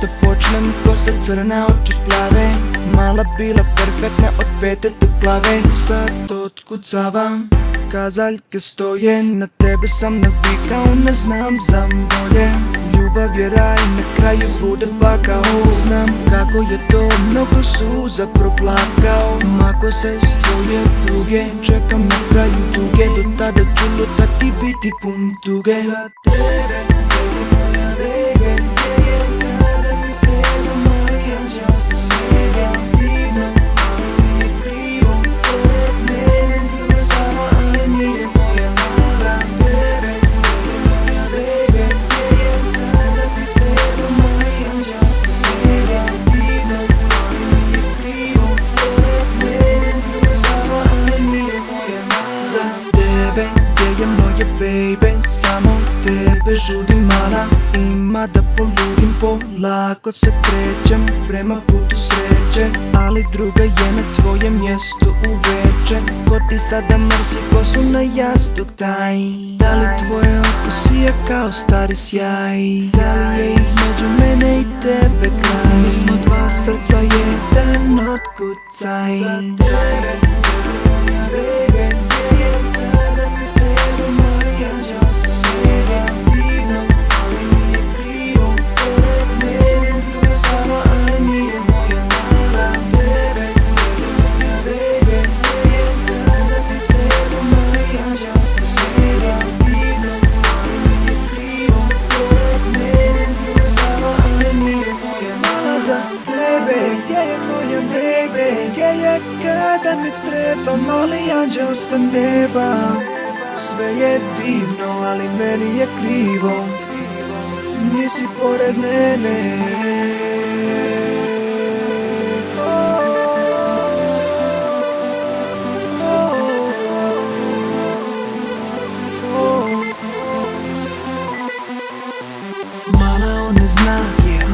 da počnem, kosa crna, oči plave. Mala bila perfektna od pete do glave. Sad otkucavam, kazaljke stoje, na tebe sam navikao, ne znam za bolje. Ljubav je raj, na kraju bude pakao. Znam kako je to, mnogo suza proplakao. Mako se s tvoje pruge, čekam na kraju tuge. Do tada ću lutati, biti pun tuge. Za tebe, moja bebe, gdje je kada mi treba mali anđeo sa svega divno, ali mi je krivo. Pored mene druga stava, ali nije moja. Za tebe, moja bebe, gdje je kada mi treba mali anđeo sa svega divno, ali mi je krivo. Pored mene druga stava, ali nije moja. Za tebe, gdje je moja baby, samo tebe žudim mala. Ima da poludim, polako se krećem prema putu sreće, ali druga je na tvojem mjestu uveče. Ko ti sada mrsi kosu na jastuk taj? Da li tvoje oko sija kao stari sjaj? Da li je između mene i tebe kraj? Mi smo dva srca, jedan otkucaj. Za tebe, moja baby, gdje je kada mi treba mali anđeo sa svega divno, ali mi je krivo. Pored mene druga stava, ali nije moja. Za tebe, moja baby, gdje je kada mi treba mali anđeo sa svega divno, ali mi je krivo. Pored mene druga stava, ali nije moja. Mala, za tebe, gdje je moja baby, gdje je kada mi treba mali anđeo sa neba? Sve je divno, ali meni je krivo, nisi pored mene. Mala, on ne zna,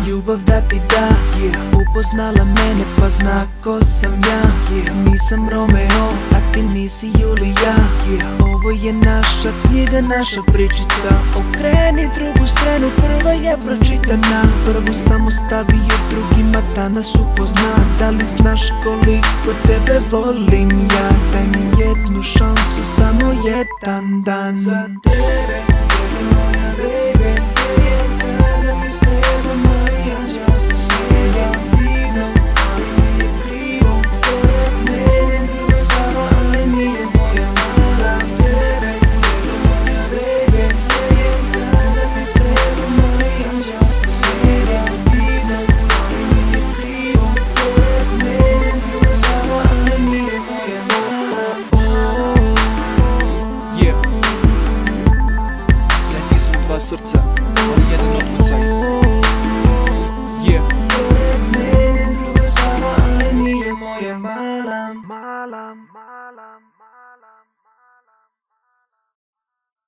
ljubav da ti da, upoznala mene pa zna ko sam ja. Nisam Romeo, a ti nisi Julija. Ovo je naša knjiga, naša pričica. Okreni drugu stranu, prva je pročitana. Prvu samo stavio drugima da nas upozna. Da li znaš koliko tebe volim ja? Daj mi jednu šansu, samo jedan dan. Za tebe,